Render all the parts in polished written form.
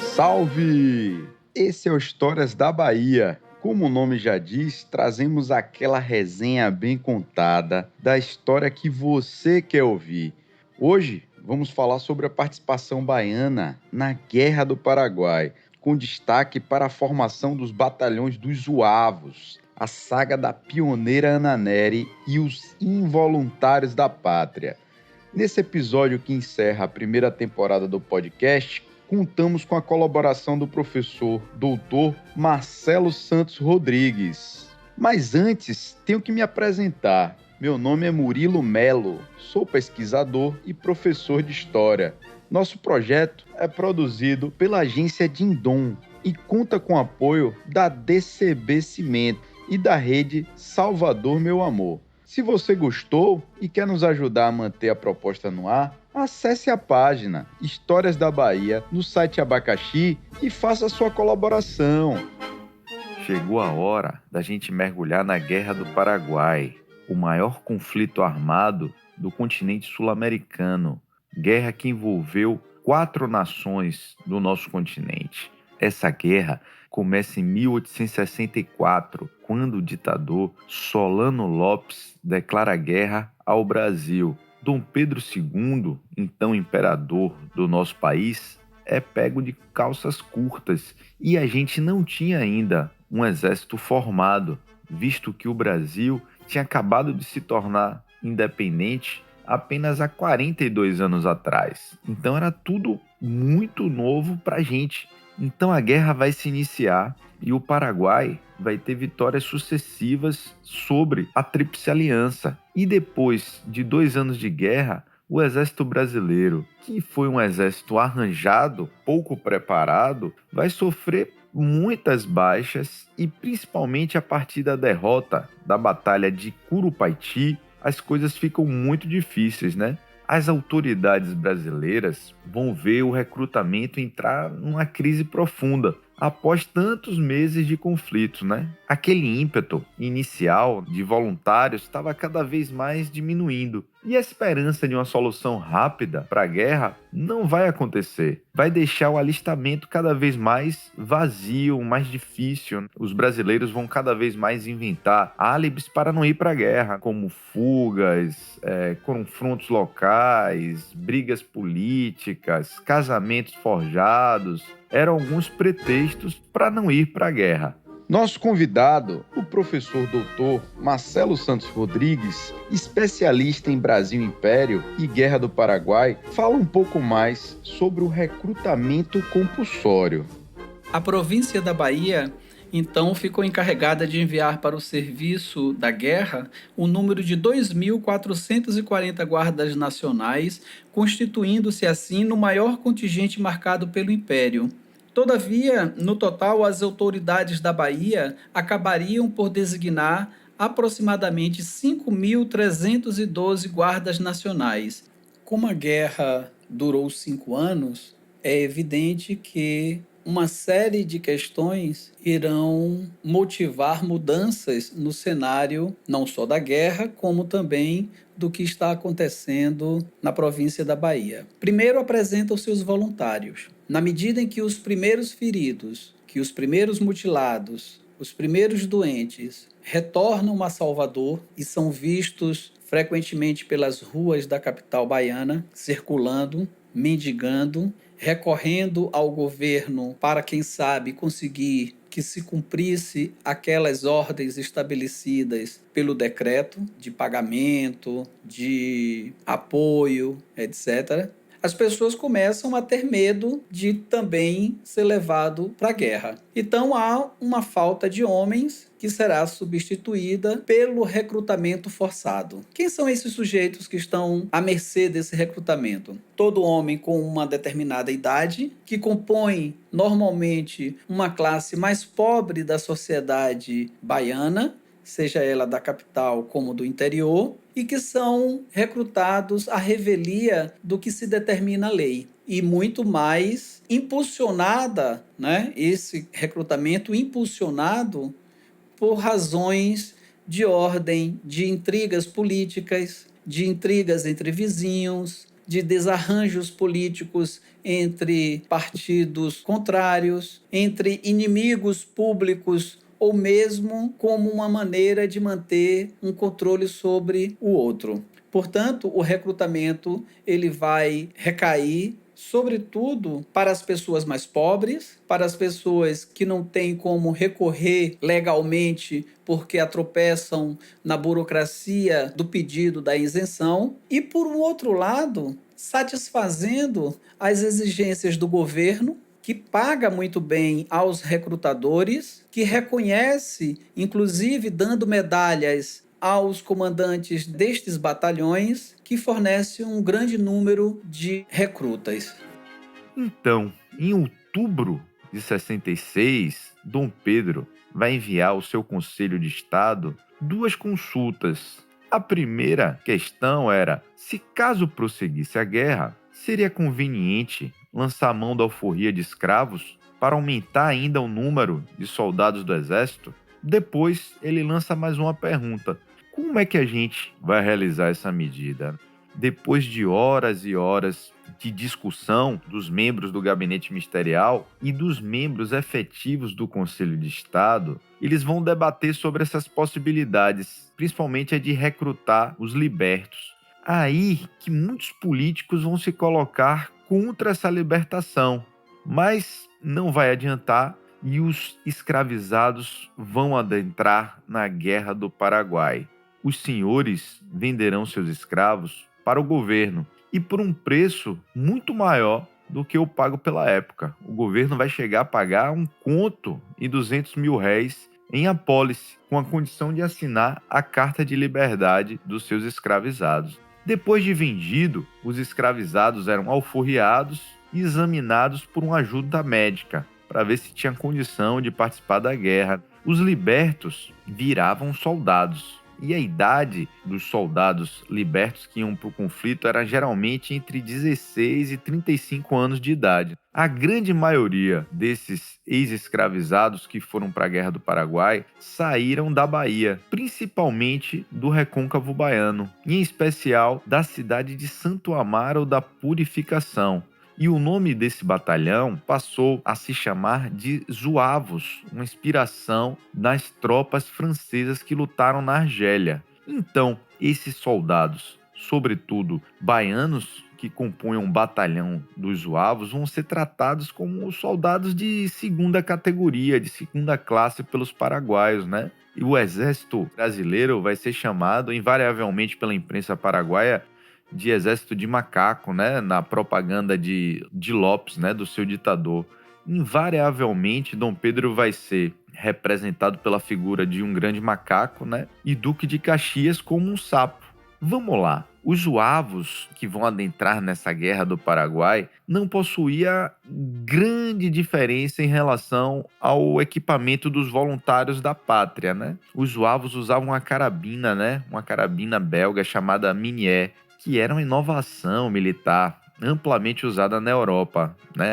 Salve! Esse é o Histórias da Bahia. Como o nome já diz, trazemos aquela resenha bem contada da história que você quer ouvir. Hoje vamos falar sobre a participação baiana na Guerra do Paraguai, com destaque para a formação dos batalhões dos Zuavos, a saga da pioneira Ana Nery e os involuntários da pátria. Nesse episódio que encerra a primeira temporada do podcast, contamos com a colaboração do professor doutor Marcelo Santos Rodrigues. Mas antes, tenho que me apresentar. Meu nome é Murilo Melo, sou pesquisador e professor de História. Nosso projeto é produzido pela agência Dindom e conta com o apoio da DCB Cimento e da rede Salvador Meu Amor. Se você gostou e quer nos ajudar a manter a proposta no ar, acesse a página Histórias da Bahia no site Abacaxi e faça sua colaboração. Chegou a hora da gente mergulhar na Guerra do Paraguai, o maior conflito armado do continente sul-americano. Guerra que envolveu 4 nações do nosso continente. Essa guerra começa em 1864, quando o ditador Solano Lopes declara guerra ao Brasil. Dom Pedro II, então imperador do nosso país, é pego de calças curtas e a gente não tinha ainda um exército formado, visto que o Brasil tinha acabado de se tornar independente apenas há 42 anos atrás. Então era tudo muito novo para a gente. Então a guerra vai se iniciar e o Paraguai vai ter vitórias sucessivas sobre a Tríplice Aliança. E depois de 2 anos de guerra, o exército brasileiro, que foi um exército arranjado, pouco preparado, vai sofrer muitas baixas e principalmente a partir da derrota da Batalha de Curupaiti, as coisas ficam muito difíceis, né? As autoridades brasileiras vão ver o recrutamento entrar numa crise profunda após tantos meses de conflito, né? Aquele ímpeto inicial de voluntários estava cada vez mais diminuindo e a esperança de uma solução rápida para a guerra não vai acontecer. Vai deixar o alistamento cada vez mais vazio, mais difícil. Os brasileiros vão cada vez mais inventar álibis para não ir para a guerra, como fugas, confrontos locais, brigas políticas, casamentos forjados. Eram alguns pretextos para não ir para a guerra. Nosso convidado, o professor doutor Marcelo Santos Rodrigues, especialista em Brasil Império e Guerra do Paraguai, fala um pouco mais sobre o recrutamento compulsório. A província da Bahia, então, ficou encarregada de enviar para o serviço da guerra um número de 2.440 guardas nacionais, constituindo-se assim no maior contingente marcado pelo Império. Todavia, no total, as autoridades da Bahia acabariam por designar aproximadamente 5.312 guardas nacionais. Como a guerra durou 5 anos, é evidente que uma série de questões irão motivar mudanças no cenário não só da guerra, como também do que está acontecendo na província da Bahia. Primeiro apresenta os seus voluntários. Na medida em que os primeiros feridos, que os primeiros mutilados, os primeiros doentes retornam a Salvador e são vistos frequentemente pelas ruas da capital baiana, circulando, mendigando, recorrendo ao governo para, quem sabe, conseguir que se cumprisse aquelas ordens estabelecidas pelo decreto de pagamento, de apoio, etc., as pessoas começam a ter medo de também ser levado para a guerra. Então há uma falta de homens que será substituída pelo recrutamento forçado. Quem são esses sujeitos que estão à mercê desse recrutamento? Todo homem com uma determinada idade, que compõe normalmente uma classe mais pobre da sociedade baiana, seja ela da capital como do interior, e que são recrutados à revelia do que se determina a lei. E muito mais esse recrutamento impulsionado por razões de ordem de intrigas políticas, de intrigas entre vizinhos, de desarranjos políticos entre partidos contrários, entre inimigos públicos, ou mesmo como uma maneira de manter um controle sobre o outro. Portanto, o recrutamento ele vai recair sobretudo para as pessoas mais pobres, para as pessoas que não têm como recorrer legalmente porque atropeçam na burocracia do pedido da isenção, e por um outro lado, satisfazendo as exigências do governo, que paga muito bem aos recrutadores, que reconhece, inclusive dando medalhas aos comandantes destes batalhões, que fornece um grande número de recrutas. Então, em outubro de 66, Dom Pedro vai enviar ao seu Conselho de Estado 2 consultas. A primeira questão era se, caso prosseguisse a guerra, seria conveniente lançar mão da alforria de escravos para aumentar ainda o número de soldados do exército. Depois, ele lança mais uma pergunta: como é que a gente vai realizar essa medida? Depois de horas e horas de discussão dos membros do gabinete ministerial e dos membros efetivos do Conselho de Estado, eles vão debater sobre essas possibilidades, principalmente a de recrutar os libertos. Aí que muitos políticos vão se colocar contra essa libertação, mas não vai adiantar e os escravizados vão adentrar na Guerra do Paraguai. Os senhores venderão seus escravos para o governo e por um preço muito maior do que o pago pela época. O governo vai chegar a pagar R$1,2 milhões em apólice, com a condição de assinar a Carta de Liberdade dos seus escravizados. Depois de vendido, os escravizados eram alforriados e examinados por uma junta médica para ver se tinha condição de participar da guerra. Os libertos viravam soldados. E a idade dos soldados libertos que iam para o conflito era geralmente entre 16 e 35 anos de idade. A grande maioria desses ex-escravizados que foram para a Guerra do Paraguai saíram da Bahia, principalmente do Recôncavo Baiano, e em especial da cidade de Santo Amaro da Purificação. E o nome desse batalhão passou a se chamar de Zuavos, uma inspiração das tropas francesas que lutaram na Argélia. Então, esses soldados, sobretudo baianos que compunham o batalhão dos Zuavos, vão ser tratados como soldados de segunda categoria, de segunda classe pelos paraguaios, né? E o exército brasileiro vai ser chamado invariavelmente pela imprensa paraguaia de exército de macaco, né, na propaganda de Lopes, né, do seu ditador. Invariavelmente, Dom Pedro vai ser representado pela figura de um grande macaco, né, e Duque de Caxias como um sapo. Vamos lá. Os Zuavos, que vão adentrar nessa Guerra do Paraguai, não possuía grande diferença em relação ao equipamento dos voluntários da pátria, né? Os Zuavos usavam uma carabina, né, uma carabina belga chamada Minié, que era uma inovação militar amplamente usada na Europa, né?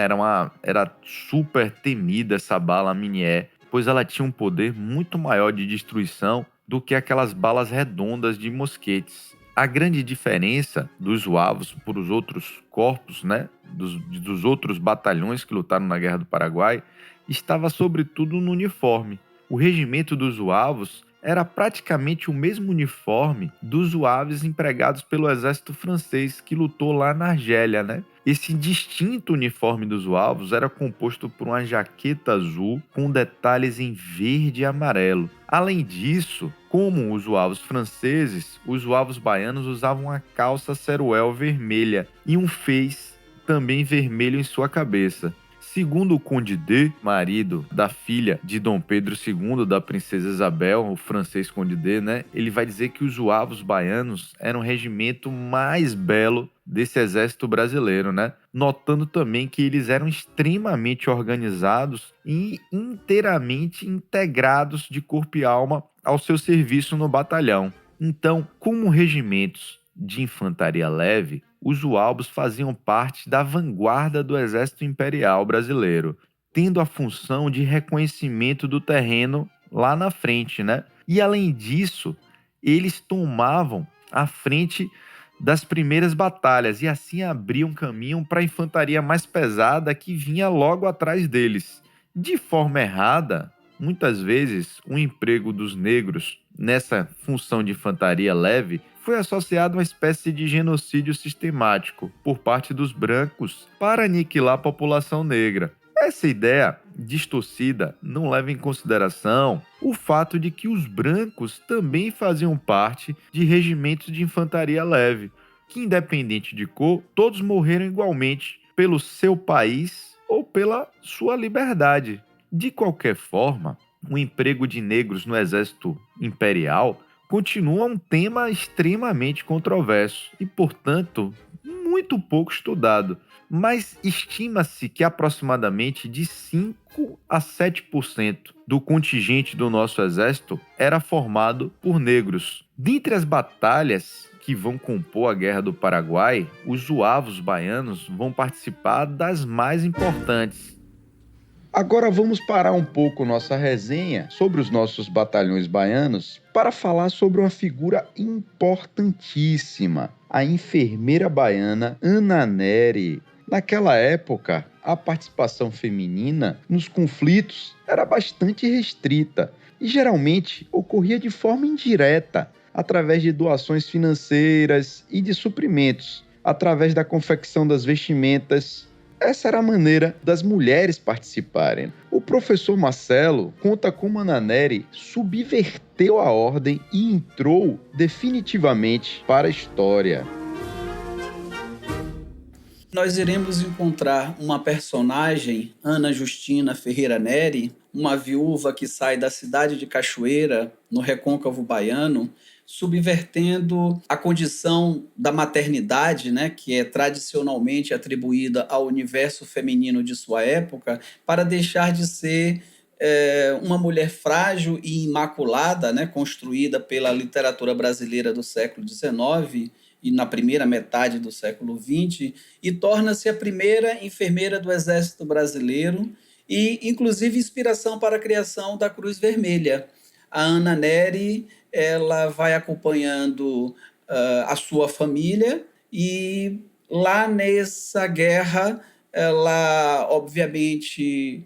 Era super temida essa bala Minié, pois ela tinha um poder muito maior de destruição do que aquelas balas redondas de mosquetes. A grande diferença dos Zuavos para os outros corpos, né, dos outros batalhões que lutaram na Guerra do Paraguai, estava sobretudo no uniforme. O regimento dos Zuavos era praticamente o mesmo uniforme dos Zuaves empregados pelo exército francês que lutou lá na Argélia, né? Esse distinto uniforme dos Zuavos era composto por uma jaqueta azul com detalhes em verde e amarelo. Além disso, como os Zuavos franceses, os Zuavos baianos usavam uma calça ceruel vermelha e um fez também vermelho em sua cabeça. Segundo o Conde D, marido da filha de Dom Pedro II, da princesa Isabel, o francês Conde D, né? Ele vai dizer que os Zuavos baianos eram o regimento mais belo desse exército brasileiro, né? Notando também que eles eram extremamente organizados e inteiramente integrados de corpo e alma ao seu serviço no batalhão. Então, como regimentos de infantaria leve, os Zuavos faziam parte da vanguarda do exército imperial brasileiro, tendo a função de reconhecimento do terreno lá na frente, né? E além disso, eles tomavam a frente das primeiras batalhas e assim abriam caminho para a infantaria mais pesada que vinha logo atrás deles. De forma errada, muitas vezes o emprego dos negros nessa função de infantaria leve foi associado a uma espécie de genocídio sistemático por parte dos brancos para aniquilar a população negra. Essa ideia distorcida não leva em consideração o fato de que os brancos também faziam parte de regimentos de infantaria leve, que, independente de cor, todos morreram igualmente pelo seu país ou pela sua liberdade. De qualquer forma, o emprego de negros no exército imperial continua um tema extremamente controverso e, portanto, muito pouco estudado. Mas estima-se que aproximadamente de 5 a 7% do contingente do nosso exército era formado por negros. Dentre as batalhas que vão compor a Guerra do Paraguai, os zuavos baianos vão participar das mais importantes. Agora vamos parar um pouco nossa resenha sobre os nossos batalhões baianos para falar sobre uma figura importantíssima, a enfermeira baiana Ana Nery. Naquela época, a participação feminina nos conflitos era bastante restrita e geralmente ocorria de forma indireta, através de doações financeiras e de suprimentos, através da confecção das vestimentas. Essa era a maneira das mulheres participarem. O professor Marcelo conta como Ana Nery subverteu a ordem e entrou definitivamente para a história. Nós iremos encontrar uma personagem, Ana Justina Ferreira Nery, uma viúva que sai da cidade de Cachoeira, no recôncavo baiano, subvertendo a condição da maternidade, né, que é tradicionalmente atribuída ao universo feminino de sua época, para deixar de ser uma mulher frágil e imaculada, né, construída pela literatura brasileira do século XIX e na primeira metade do século XX, e torna-se a primeira enfermeira do Exército Brasileiro e, inclusive, inspiração para a criação da Cruz Vermelha. A Ana Nery, ela vai acompanhando a sua família e lá nessa guerra ela, obviamente,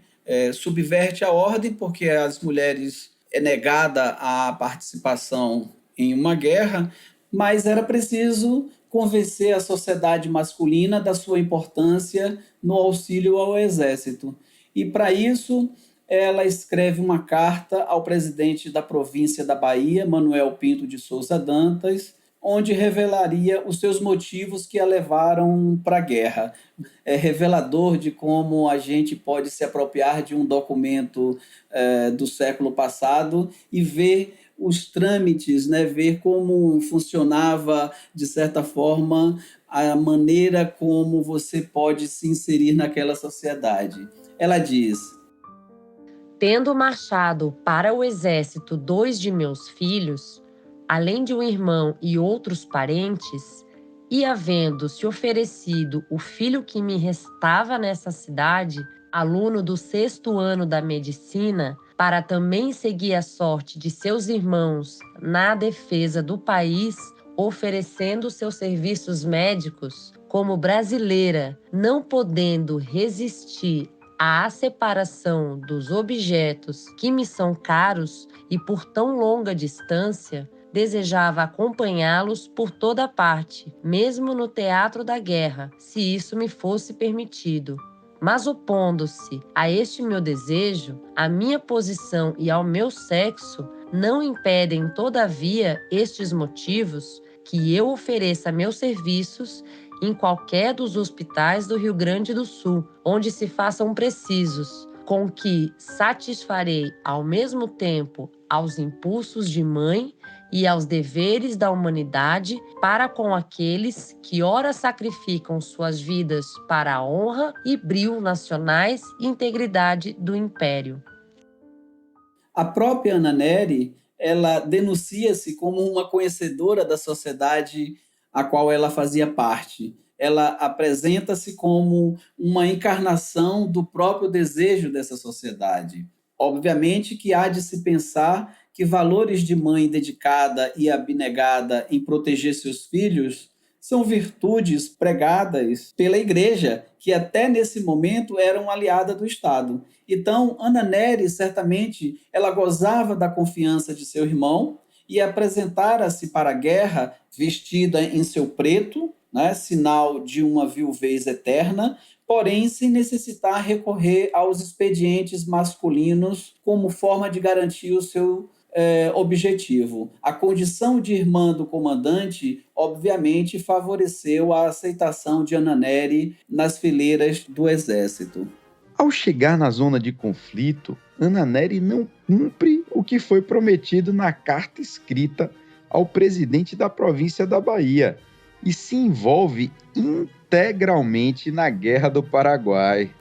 subverte a ordem, porque às mulheres é negada a participação em uma guerra, mas era preciso convencer a sociedade masculina da sua importância no auxílio ao exército. E, para isso, ela escreve uma carta ao presidente da província da Bahia, Manuel Pinto de Souza Dantas, onde revelaria os seus motivos que a levaram para a guerra. É revelador de como a gente pode se apropriar de um documento do século passado e ver os trâmites, né? Ver como funcionava, de certa forma, a maneira como você pode se inserir naquela sociedade. Ela diz: tendo marchado para o exército 2 de meus filhos, além de um irmão e outros parentes, e havendo-se oferecido o filho que me restava nessa cidade, aluno do 6º ano da medicina, para também seguir a sorte de seus irmãos na defesa do país, oferecendo seus serviços médicos, como brasileira, não podendo resistir à separação dos objetos que me são caros e por tão longa distância, desejava acompanhá-los por toda parte, mesmo no teatro da guerra, se isso me fosse permitido. Mas opondo-se a este meu desejo, a minha posição e ao meu sexo não impedem, todavia, estes motivos que eu ofereça meus serviços em qualquer dos hospitais do Rio Grande do Sul, onde se façam precisos, com que satisfarei ao mesmo tempo aos impulsos de mãe e aos deveres da humanidade para com aqueles que ora sacrificam suas vidas para a honra e brio nacionais e integridade do Império. A própria Ana Nery, ela denuncia-se como uma conhecedora da sociedade a qual ela fazia parte. Ela apresenta-se como uma encarnação do próprio desejo dessa sociedade. Obviamente que há de se pensar que valores de mãe dedicada e abnegada em proteger seus filhos são virtudes pregadas pela Igreja, que até nesse momento eram aliada do Estado. Então, Ana Nery, certamente, ela gozava da confiança de seu irmão e apresentara-se para a guerra vestida em seu preto, né, sinal de uma viuvez eterna, porém sem necessitar recorrer aos expedientes masculinos como forma de garantir o seu objetivo. A condição de irmã do comandante, obviamente, favoreceu a aceitação de Ana Nery nas fileiras do exército. Ao chegar na zona de conflito, Ana Nery não cumpre o que foi prometido na carta escrita ao presidente da província da Bahia e se envolve integralmente na Guerra do Paraguai.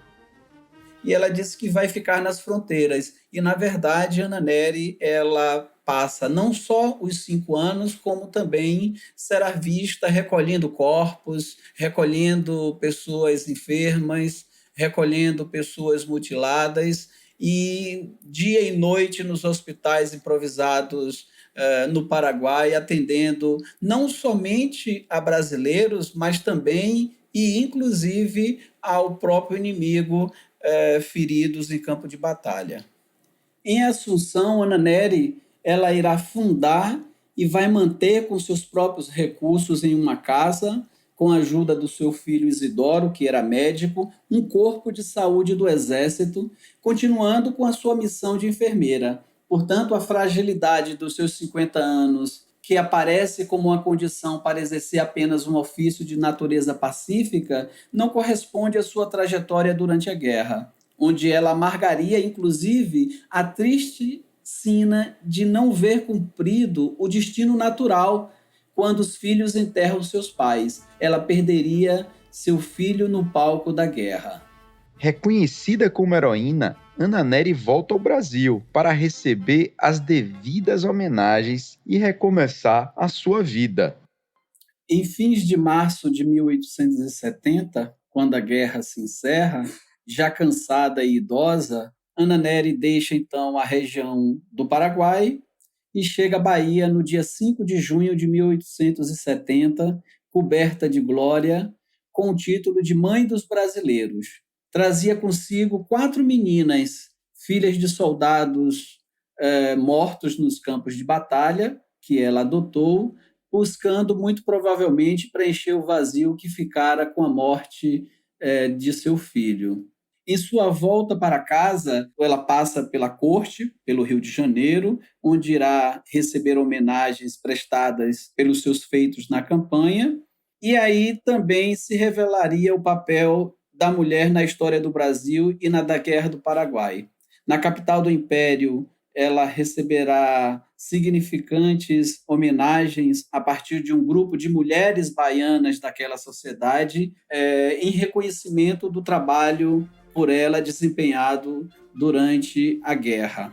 E ela disse que vai ficar nas fronteiras. E, na verdade, Ana Nery, ela passa não só os 5 anos, como também será vista recolhendo corpos, recolhendo pessoas enfermas, recolhendo pessoas mutiladas, e dia e noite nos hospitais improvisados no Paraguai, atendendo não somente a brasileiros, mas também e inclusive ao próprio inimigo feridos em campo de batalha. Em Assunção, Ana Nery, ela irá fundar e vai manter com seus próprios recursos em uma casa, com a ajuda do seu filho Isidoro, que era médico, um corpo de saúde do Exército, continuando com a sua missão de enfermeira. Portanto, a fragilidade dos seus 50 anos, que aparece como uma condição para exercer apenas um ofício de natureza pacífica, não corresponde à sua trajetória durante a guerra, onde ela amargaria, inclusive, a triste sina de não ver cumprido o destino natural quando os filhos enterram seus pais. Ela perderia seu filho no palco da guerra. Reconhecida como heroína, Ana Nery volta ao Brasil para receber as devidas homenagens e recomeçar a sua vida. Em fins de março de 1870, quando a guerra se encerra, já cansada e idosa, Ana Nery deixa então a região do Paraguai e chega à Bahia no dia 5 de junho de 1870, coberta de glória, com o título de Mãe dos Brasileiros. Trazia consigo 4 meninas, filhas de soldados mortos nos campos de batalha, que ela adotou, buscando muito provavelmente preencher o vazio que ficara com a morte de seu filho. Em sua volta para casa, ela passa pela corte, pelo Rio de Janeiro, onde irá receber homenagens prestadas pelos seus feitos na campanha, e aí também se revelaria o papel da mulher na história do Brasil e na da Guerra do Paraguai. Na capital do Império, ela receberá significantes homenagens a partir de um grupo de mulheres baianas daquela sociedade, em reconhecimento do trabalho por ela desempenhado durante a guerra.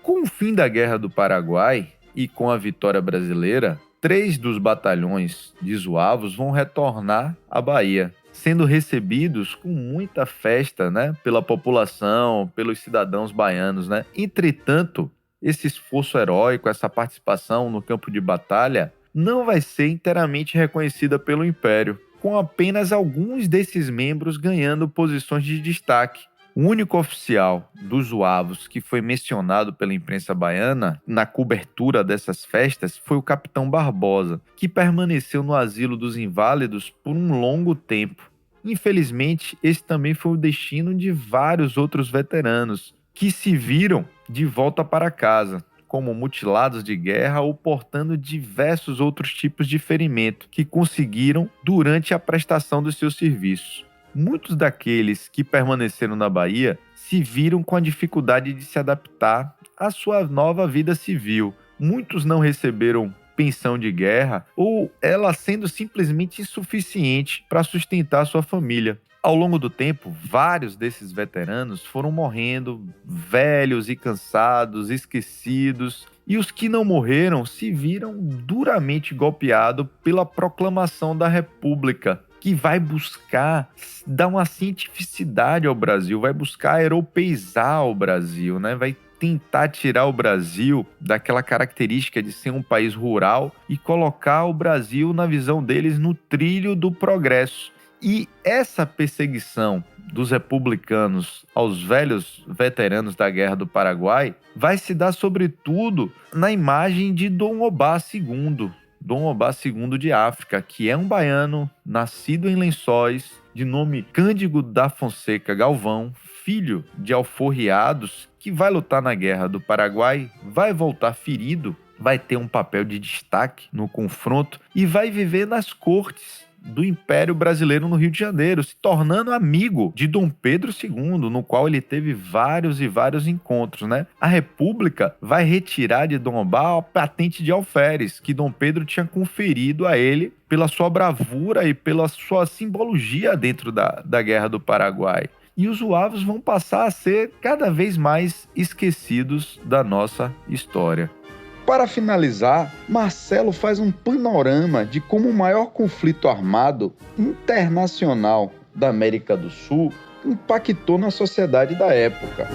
Com o fim da Guerra do Paraguai e com a vitória brasileira, 3 dos batalhões de Zuavos vão retornar à Bahia, sendo recebidos com muita festa, né, pela população, pelos cidadãos baianos, né? Entretanto, esse esforço heróico, essa participação no campo de batalha, não vai ser inteiramente reconhecida pelo Império, com apenas alguns desses membros ganhando posições de destaque. O único oficial dos Zuavos que foi mencionado pela imprensa baiana na cobertura dessas festas foi o capitão Barbosa, que permaneceu no asilo dos inválidos por um longo tempo. Infelizmente, esse também foi o destino de vários outros veteranos, que se viram de volta para casa, como mutilados de guerra ou portando diversos outros tipos de ferimento que conseguiram durante a prestação dos seus serviços. Muitos daqueles que permaneceram na Bahia se viram com a dificuldade de se adaptar à sua nova vida civil. Muitos não receberam pensão de guerra ou ela sendo simplesmente insuficiente para sustentar sua família. Ao longo do tempo, vários desses veteranos foram morrendo, velhos e cansados, esquecidos, e os que não morreram se viram duramente golpeados pela proclamação da República, que vai buscar dar uma cientificidade ao Brasil, vai buscar europeizar o Brasil, né? Vai tentar tirar o Brasil daquela característica de ser um país rural e colocar o Brasil, na visão deles, no trilho do progresso. E essa perseguição dos republicanos aos velhos veteranos da Guerra do Paraguai vai se dar, sobretudo, na imagem de Dom Obá II, Dom Obá II de África, que é um baiano nascido em Lençóis, de nome Cândido da Fonseca Galvão, filho de alforriados, que vai lutar na Guerra do Paraguai, vai voltar ferido, vai ter um papel de destaque no confronto e vai viver nas cortes do Império Brasileiro no Rio de Janeiro, se tornando amigo de Dom Pedro II, no qual ele teve vários encontros, né? A República vai retirar de Dom Obá a patente de alferes, que Dom Pedro tinha conferido a ele pela sua bravura e pela sua simbologia dentro da Guerra do Paraguai. E os uavos vão passar a ser cada vez mais esquecidos da nossa história. Para finalizar, Marcelo faz um panorama de como o maior conflito armado internacional da América do Sul impactou na sociedade da época.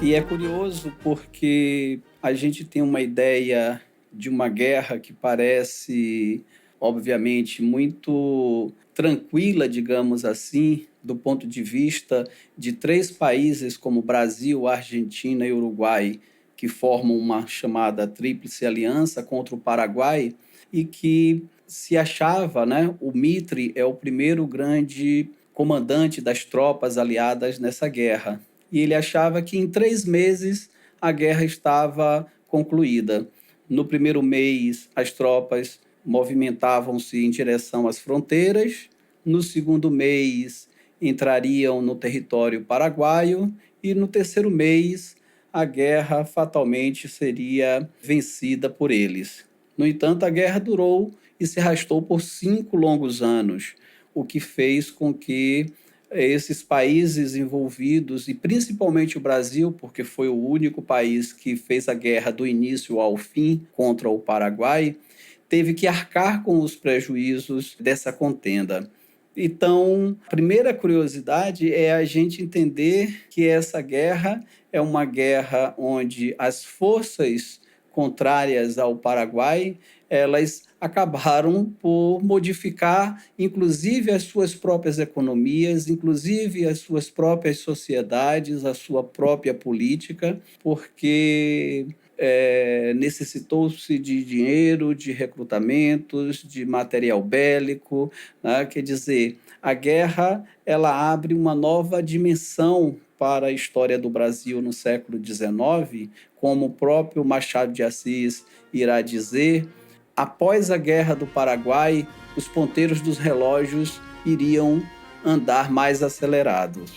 E é curioso porque a gente tem uma ideia de uma guerra que parece, obviamente, muito tranquila, digamos assim, do ponto de vista de 3 países como Brasil, Argentina e Uruguai, que formam uma chamada Tríplice Aliança contra o Paraguai e que se achava, né, o Mitre é o primeiro grande comandante das tropas aliadas nessa guerra. E ele achava que em 3 meses a guerra estava concluída. No primeiro mês, as tropas movimentavam-se em direção às fronteiras. No segundo mês, entrariam no território paraguaio. E no terceiro mês, a guerra fatalmente seria vencida por eles. No entanto, a guerra durou e se arrastou por 5 longos anos, o que fez com que esses países envolvidos, e principalmente o Brasil, porque foi o único país que fez a guerra do início ao fim contra o Paraguai, teve que arcar com os prejuízos dessa contenda. Então, a primeira curiosidade é a gente entender que essa guerra é uma guerra onde as forças contrárias ao Paraguai, elas acabaram por modificar, inclusive, as suas próprias economias, inclusive as suas próprias sociedades, a sua própria política, porque necessitou-se de dinheiro, de recrutamentos, de material bélico, né? Quer dizer, a guerra ela abre uma nova dimensão para a história do Brasil no século XIX, como o próprio Machado de Assis irá dizer. Após a Guerra do Paraguai, os ponteiros dos relógios iriam andar mais acelerados.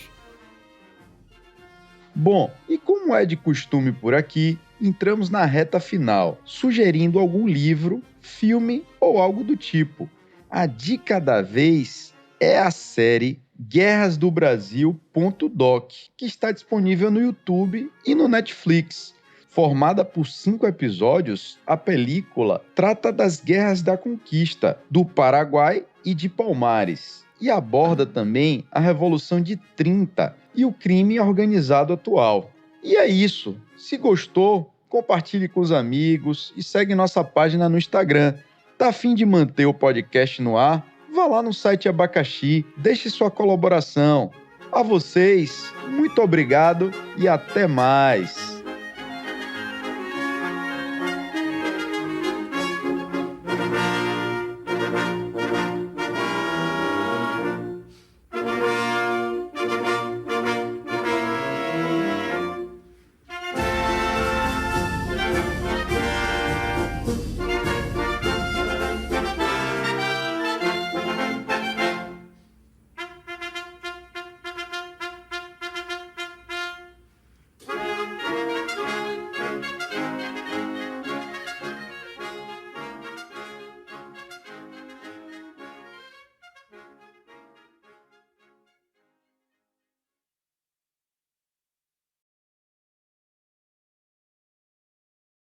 Bom, e como é de costume por aqui, entramos na reta final, sugerindo algum livro, filme ou algo do tipo. A dica da vez é a série Guerras do Brasil.doc, que está disponível no YouTube e no Netflix. Formada por 5 episódios, a película trata das guerras da conquista do Paraguai e de Palmares e aborda também a Revolução de 30 e o crime organizado atual. E é isso. Se gostou, compartilhe com os amigos e segue nossa página no Instagram. Tá a fim de manter o podcast no ar? Vá lá no site Abacaxi, deixe sua colaboração. A vocês, muito obrigado e até mais!